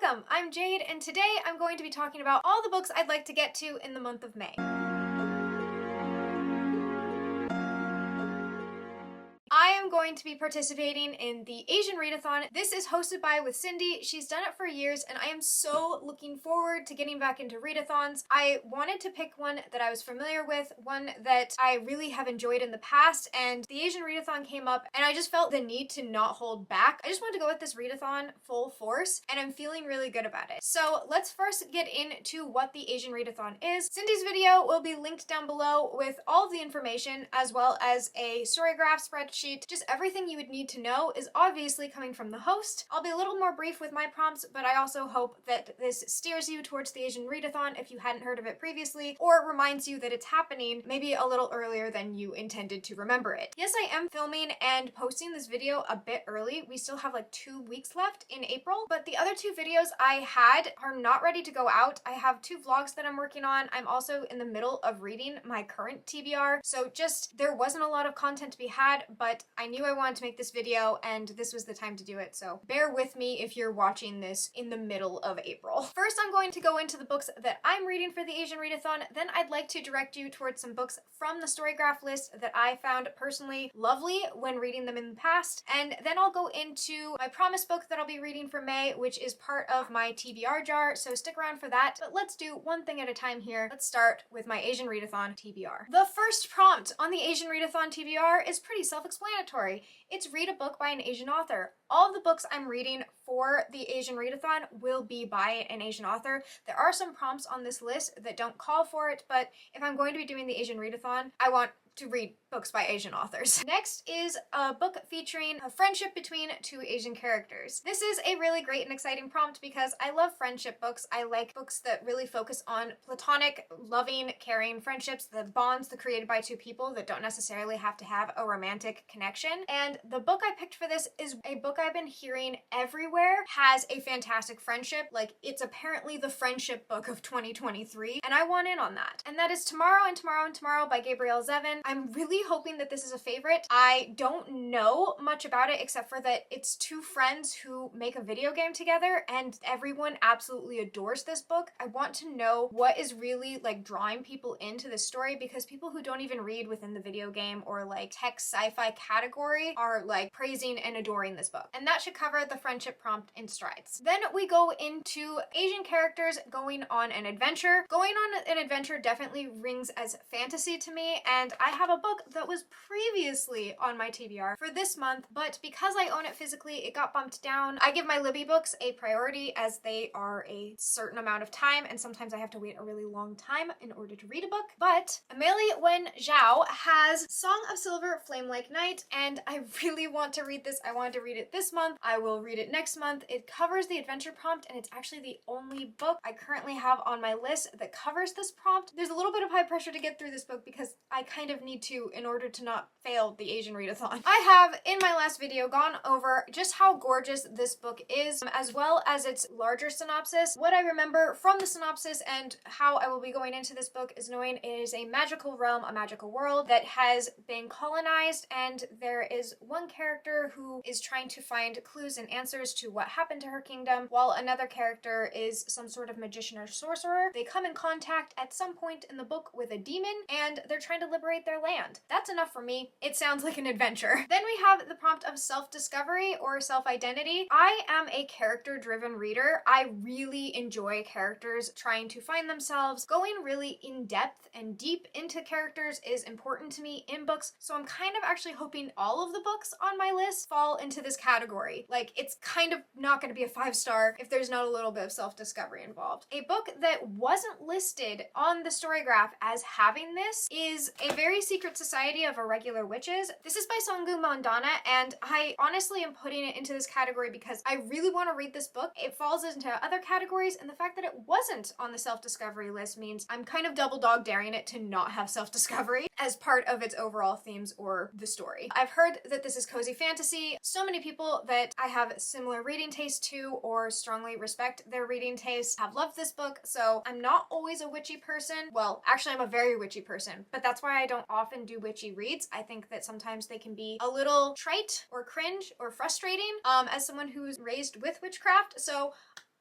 welcome! I'm Jade, and today I'm going to be talking about all the books I'd like to get to in the month of May. I am going to be participating in the Asian Readathon. This is hosted by with Cindy. She's done it for years, and I am so looking forward to getting back into readathons. I wanted to pick one that I was familiar with, one that I really have enjoyed in the past, and the Asian Readathon came up, and I just felt the need to not hold back. I just wanted to go with this readathon full force, and I'm feeling really good about it. So let's first get into what the Asian Readathon is. Cindy's video will be linked down below with all of the information, as well as a storygraph spreadsheet. Just everything you would need to know is obviously coming from the host. I'll be a little more brief with my prompts, but I also hope that this steers you towards the Asian Readathon if you hadn't heard of it previously, or reminds you that it's happening maybe a little earlier than you intended to remember it. Yes, I am filming and posting this video a bit early. We still have like 2 weeks left in April, but the other 2 videos I had are not ready to go out. I have 2 vlogs that I'm working on. I'm also in the middle of reading my current TBR, so just there wasn't a lot of content to be had, but I knew I wanted to make this video and this was the time to do it, so bear with me if you're watching this in the middle of April. First, I'm going to go into the books that I'm reading for the Asian Readathon, then I'd like to direct you towards some books from the Storygraph list that I found personally lovely when reading them in the past, and then I'll go into my promise book that I'll be reading for May, which is part of my TBR jar, so stick around for that. But let's do one thing at a time here. Let's start with my Asian Readathon TBR. The first prompt on the Asian Readathon TBR is pretty self-explanatory. It's read a book by an Asian author. All of the books I'm reading for the Asian Readathon will be by an Asian author. There are some prompts on this list that don't call for it, but if I'm going to be doing the Asian Readathon, I want to read books by Asian authors. Next is a book featuring a friendship between 2 Asian characters. This is a really great and exciting prompt because I love friendship books. I like books that really focus on platonic, loving, caring friendships, the bonds that are created by 2 people that don't necessarily have to have a romantic connection. And the book I picked for this is a book I've been hearing everywhere has a fantastic friendship. Like, it's apparently the friendship book of 2023, and I want in on that. And that is Tomorrow and Tomorrow and Tomorrow by Gabrielle Zevin. I'm really hoping that this is a favorite. I don't know much about it except for that it's 2 friends who make a video game together and everyone absolutely adores this book. I want to know what is really like drawing people into this story, because people who don't even read within the video game or like tech sci-fi category are like praising and adoring this book. And that should cover the friendship prompt in strides. Then we go into Asian characters going on an adventure. Going on an adventure definitely rings as fantasy to me, and I have a book that was previously on my TBR for this month, but because I own it physically, it got bumped down. I give my Libby books a priority as they are a certain amount of time, and sometimes I have to wait a really long time in order to read a book. But Amelie Wen Zhao has Song of Silver, Flame Like Night, and I really want to read this. I wanted to read it this month. I will read it next month. It covers the adventure prompt, and it's actually the only book I currently have on my list that covers this prompt. There's a little bit of high pressure to get through this book because I kind of need to in order to not fail the Asian Readathon. I have, in my last video, gone over just how gorgeous this book is, as well as its larger synopsis. What I remember from the synopsis and how I will be going into this book is knowing it is a magical realm, a magical world that has been colonized, and there is one character who is trying to find clues and answers to what happened to her kingdom, while another character is some sort of magician or sorcerer. They come in contact at some point in the book with a demon, and they're trying to liberate their land. That's enough for me. It sounds like an adventure. Then we have the prompt of self-discovery or self-identity. I am a character-driven reader. I really enjoy characters trying to find themselves. Going really in-depth and deep into characters is important to me in books, so I'm kind of actually hoping all of the books on my list fall into this category. Like, it's kind of not going to be a 5-star if there's not a little bit of self-discovery involved. A book that wasn't listed on the Storygraph as having this is A Very Secret Society of Irregular Witches. This is by Songu Mandana, and I honestly am putting it into this category because I really want to read this book. It falls into other categories, and the fact that it wasn't on the self-discovery list means I'm kind of double dog daring it to not have self-discovery as part of its overall themes or the story. I've heard that this is cozy fantasy. So many people that I have similar reading taste to or strongly respect their reading taste have loved this book, so I'm not always a witchy person. Well, actually I'm a very witchy person, but that's why I don't often do witchy reads. I think that sometimes they can be a little trite or cringe or frustrating as someone who's raised with witchcraft, so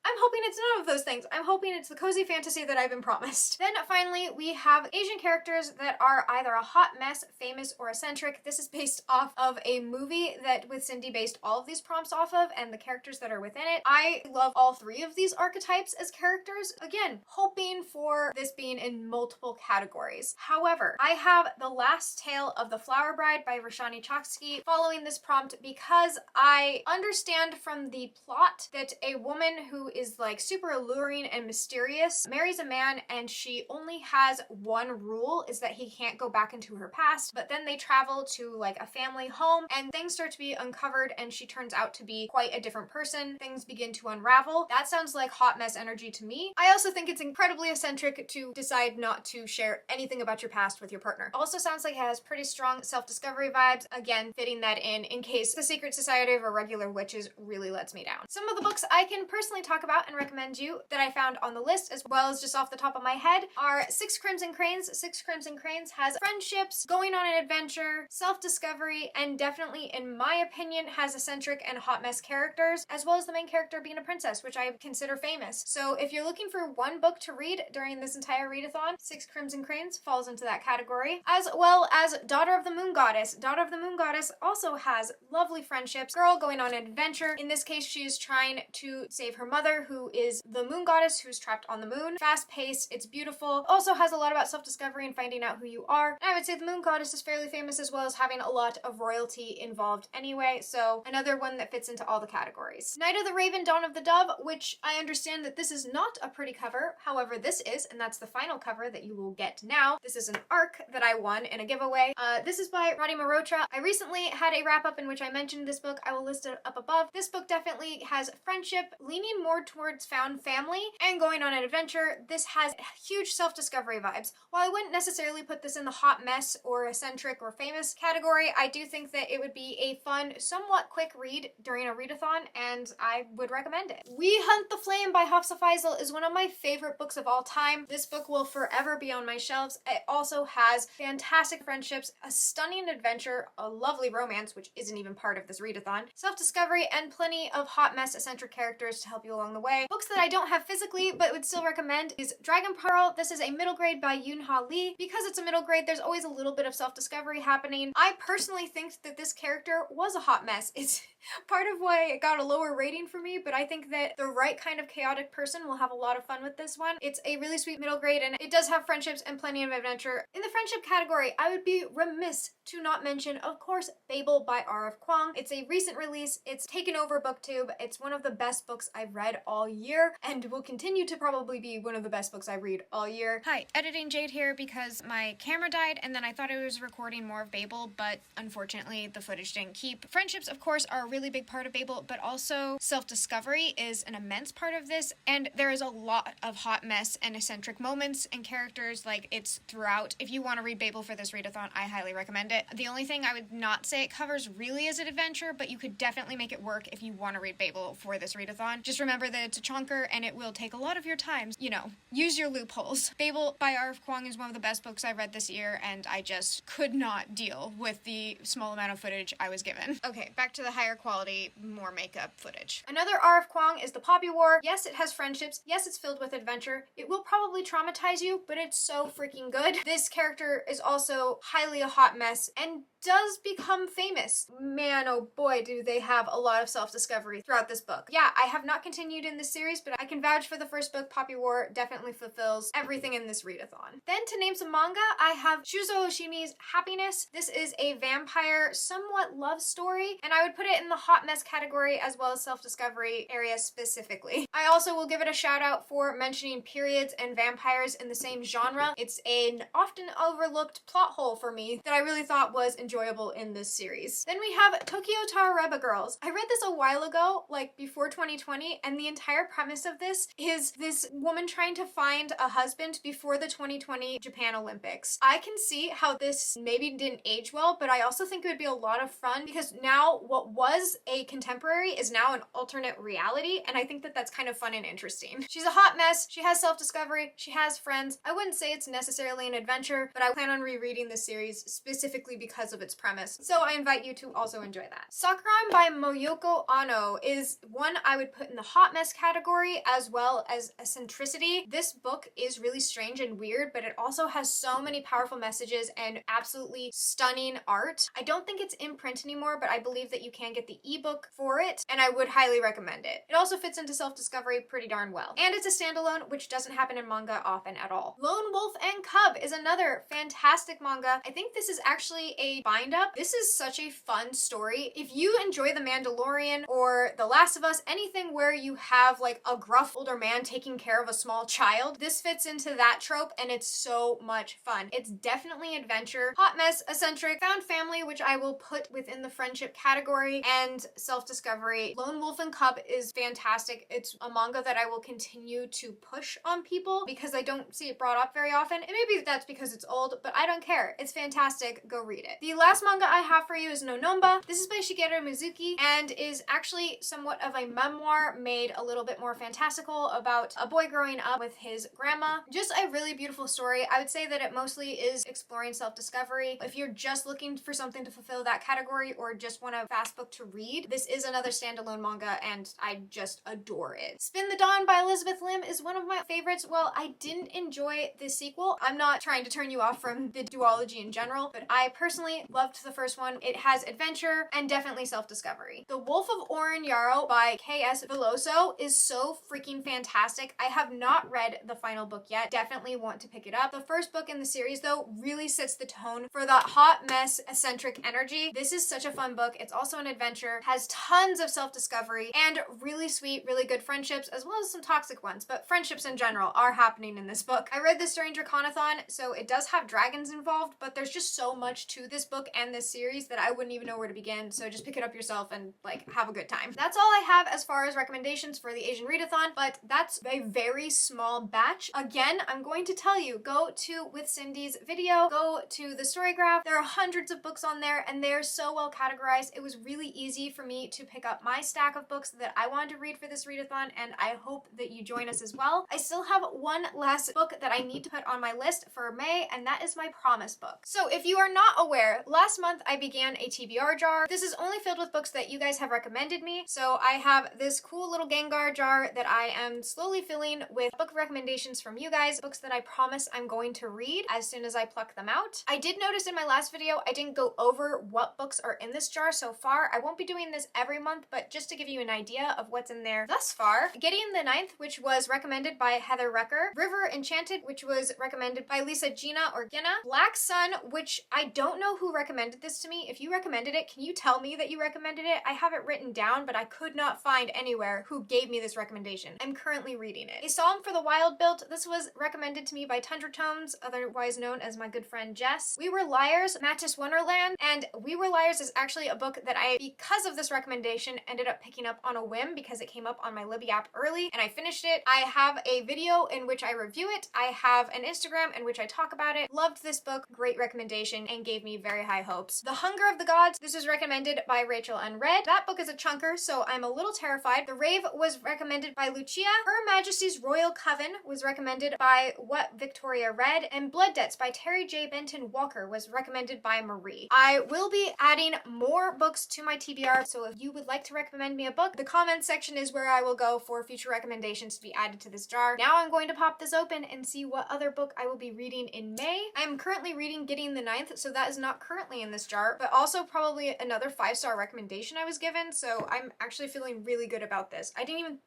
I'm hoping it's none of those things. I'm hoping it's the cozy fantasy that I've been promised. Then finally, we have Asian characters that are either a hot mess, famous, or eccentric. This is based off of a movie that with Cindy based all of these prompts off of and the characters that are within it. I love all three of these archetypes as characters. Again, hoping for this being in multiple categories. However, I have The Last Tale of the Flower Bride by Roshani Chokski following this prompt because I understand from the plot that a woman who is like super alluring and mysterious marries a man, and she only has one rule, is that he can't go back into her past. But then they travel to like a family home and things start to be uncovered and she turns out to be quite a different person. Things begin to unravel. That sounds like hot mess energy to me. I also think it's incredibly eccentric to decide not to share anything about your past with your partner. Also sounds like it has pretty strong self-discovery vibes. Again, fitting that in case the secret society of irregular witches really lets me down. Some of the books I can personally talk about and recommend you that I found on the list, as well as just off the top of my head, are Six Crimson Cranes. Six Crimson Cranes has friendships, going on an adventure, self-discovery, and definitely, in my opinion, has eccentric and hot mess characters, as well as the main character being a princess, which I consider famous. So if you're looking for one book to read during this entire readathon, Six Crimson Cranes falls into that category, as well as Daughter of the Moon Goddess. Daughter of the Moon Goddess also has lovely friendships, girl going on an adventure. In this case, she is trying to save her mother, who is the moon goddess who's trapped on the moon. Fast-paced, it's beautiful. Also has a lot about self-discovery and finding out who you are. And I would say the moon goddess is fairly famous, as well as having a lot of royalty involved anyway, so another one that fits into all the categories. Night of the Raven, Dawn of the Dove, which I understand that this is not a pretty cover, however this is, and that's the final cover that you will get now. This is an ARC that I won in a giveaway. This is by Roddy Marotra. I recently had a wrap-up in which I mentioned this book. I will list it up above. This book definitely has friendship, leaning more towards found family, and going on an adventure. This has huge self-discovery vibes. While I wouldn't necessarily put this in the hot mess or eccentric or famous category, I do think that it would be a fun, somewhat quick read during a readathon, and I would recommend it. We Hunt the Flame by Hafsa Faisal is one of my favorite books of all time. This book will forever be on my shelves. It also has fantastic friendships, a stunning adventure, a lovely romance, which isn't even part of this readathon, self-discovery, and plenty of hot mess eccentric characters to help you along the way. Books that I don't have physically but would still recommend is Dragon Pearl. This is a middle grade by Yoonha Lee. Because it's a middle grade, there's always a little bit of self-discovery happening. I personally think that this character was a hot mess. It's part of why it got a lower rating for me, but I think that the right kind of chaotic person will have a lot of fun with this one. It's a really sweet middle grade, and it does have friendships and plenty of adventure. In the friendship category, I would be remiss to not mention, of course, Babel by R.F. Kuang. It's a recent release. It's taken over BookTube. It's one of the best books I've read all year, and will continue to probably be one of the best books I read all year. Hi, editing Jade here because my camera died, and then I thought I was recording more of Babel, but unfortunately the footage didn't keep. Friendships, of course, are a really big part of Babel, but also self-discovery is an immense part of this, and there is a lot of hot mess and eccentric moments and characters. Like, it's throughout. If you want to read Babel for this readathon, I highly recommend it. The only thing I would not say it covers really is an adventure, but you could definitely make it work if you want to read Babel for this readathon. Just remember that it's a chunker and it will take a lot of your time. You know, use your loopholes. Babel by R.F. Kuang is one of the best books I read this year, and I just could not deal with the small amount of footage I was given. Okay, back to the higher quality, more makeup footage. Another R.F. Kuang is The Poppy War. Yes, it has friendships. Yes, it's filled with adventure. It will probably traumatize you, but it's so freaking good. This character is also highly a hot mess and does become famous. Man, oh boy, do they have a lot of self-discovery throughout this book. Yeah, I have not continued in this series, but I can vouch for the first book. Poppy War definitely fulfills everything in this readathon. Then to name some manga, I have Shuzo Oshimi's Happiness. This is a vampire, somewhat love story, and I would put it in the hot mess category as well as self-discovery area specifically. I also will give it a shout out for mentioning periods and vampires in the same genre. It's an often overlooked plot hole for me that I really thought was enjoyable in this series. Then we have Tokyo Tarareba Girls. I read this a while ago, like before 2020, and the entire premise of this is this woman trying to find a husband before the 2020 Japan Olympics. I can see how this maybe didn't age well, but I also think it would be a lot of fun because now what was was a contemporary is now an alternate reality, and I think that that's kind of fun and interesting. She's a hot mess, she has self-discovery, she has friends. I wouldn't say it's necessarily an adventure, but I plan on rereading this series specifically because of its premise, so I invite you to also enjoy that. Sakuran by Moyoko Ano is one I would put in the hot mess category as well as eccentricity. This book is really strange and weird, but it also has so many powerful messages and absolutely stunning art. I don't think it's in print anymore, but I believe that you can get the ebook for it, and I would highly recommend it. It also fits into self-discovery pretty darn well. And it's a standalone, which doesn't happen in manga often at all. Lone Wolf and Cub is another fantastic manga. I think this is actually a bind-up. This is such a fun story. If you enjoy The Mandalorian or The Last of Us, anything where you have like a gruff older man taking care of a small child, this fits into that trope, and it's so much fun. It's definitely adventure, hot mess, eccentric, found family, which I will put within the friendship category, and self-discovery. Lone Wolf and Cub is fantastic. It's a manga that I will continue to push on people because I don't see it brought up very often, and maybe that's because it's old, but I don't care. It's fantastic. Go read it. The last manga I have for you is No Nomba. This is by Shigeru Mizuki and is actually somewhat of a memoir made a little bit more fantastical about a boy growing up with his grandma. Just a really beautiful story. I would say that it mostly is exploring self-discovery. If you're just looking for something to fulfill that category or just want a fast book to read, this is another standalone manga and I just adore it. Spin the Dawn by Elizabeth Lim is one of my favorites. Well, I didn't enjoy the sequel. I'm not trying to turn you off from the duology in general, but I personally loved the first one. It has adventure and definitely self-discovery. The Wolf of Oren Yarrow by K.S. Veloso is so freaking fantastic. I have not read the final book yet. Definitely want to pick it up. The first book in the series, though, really sets the tone for that hot mess, eccentric energy. This is such a fun book. It's also an adventure, has tons of self-discovery, and really sweet, really good friendships, as well as some toxic ones, but friendships in general are happening in this book. I read this during Draconathon, so it does have dragons involved, but there's just so much to this book and this series that I wouldn't even know where to begin, so just pick it up yourself and, like, have a good time. That's all I have as far as recommendations for the Asian Readathon, but that's a very small batch. Again, I'm going to tell you, go to With Cindy's video, go to the story graph. There are hundreds of books on there, and they're so well categorized. It was really easy for me to pick up my stack of books that I wanted to read for this readathon, and I hope that you join us as well. I still have one last book that I need to put on my list for May, and that is my Promise book. So if you are not aware, last month I began a TBR jar. This is only filled with books that you guys have recommended me. So I have this cool little Gengar jar that I am slowly filling with book recommendations from you guys, books that I promise I'm going to read as soon as I pluck them out. I did notice in my last video I didn't go over what books are in this jar so far. I won't be doing this every month, but just to give you an idea of what's in there thus far. Gideon the Ninth, which was recommended by Heather Recker. River Enchanted, which was recommended by Lisa Gina or Gina. Black Sun, which I don't know who recommended this to me. If you recommended it, can you tell me that you recommended it? I have it written down, but I could not find anywhere who gave me this recommendation. I'm currently reading it. A Psalm for the Wild Built. This was recommended to me by Tundra Tones, otherwise known as my good friend Jess. We Were Liars, Mattis Wonderland, and We Were Liars is actually a book that I, because of this recommendation, ended up picking up on a whim because it came up on my Libby app early and I finished it. I have a video in which I review it. I have an Instagram in which I talk about it. Loved this book, great recommendation, and gave me very high hopes. The Hunger of the Gods. This was recommended by Rachel Unread. That book is a chunker, so I'm a little terrified. The Rave was recommended by Lucia. Her Majesty's Royal Coven was recommended by What Victoria Read, and Blood Debts by Terry J. Benton Walker was recommended by Marie. I will be adding more books to my TBR, so if you would like to recommend me a book, the comments section is where I will go for future recommendations to be added to this jar. Now I'm going to pop this open and see what other book I will be reading in May. I'm currently reading Gideon the Ninth, so that is not currently in this jar, but also probably another 5-star recommendation I was given, so I'm actually feeling really good about this. I didn't even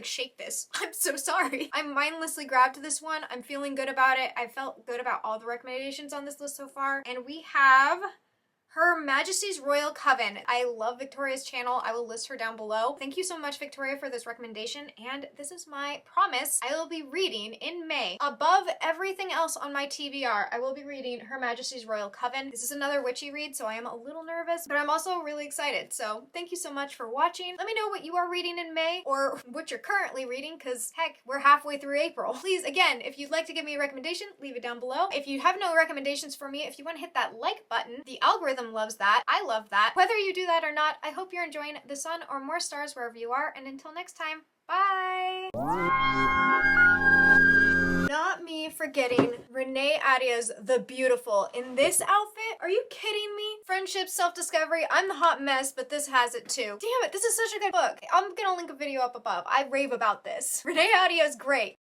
shake this. I'm so sorry. I mindlessly grabbed this one. I'm feeling good about it. I felt good about all the recommendations on this list so far. And we have Her Majesty's Royal Coven. I love Victoria's channel. I will list her down below. Thank you so much, Victoria, for this recommendation. And this is my promise. I will be reading in May. Above everything else on my TBR, I will be reading Her Majesty's Royal Coven. This is another witchy read, so I am a little nervous, but I'm also really excited. So thank you so much for watching. Let me know what you are reading in May or what you're currently reading, because heck, we're halfway through April. Please, again, if you'd like to give me a recommendation, leave it down below. If you have no recommendations for me, if you want to hit that like button, the algorithm Aparecium loves that. I love that. Whether you do that or not, I hope you're enjoying the sun or more stars wherever you are, and until next time, bye! Not me forgetting Renee Arias the Beautiful in this outfit. Are you kidding me? Friendship, self-discovery. I'm the hot mess, but this has it too. Damn it, this is such a good book. I'm gonna link a video up above. I rave about this. Renee Arias, great.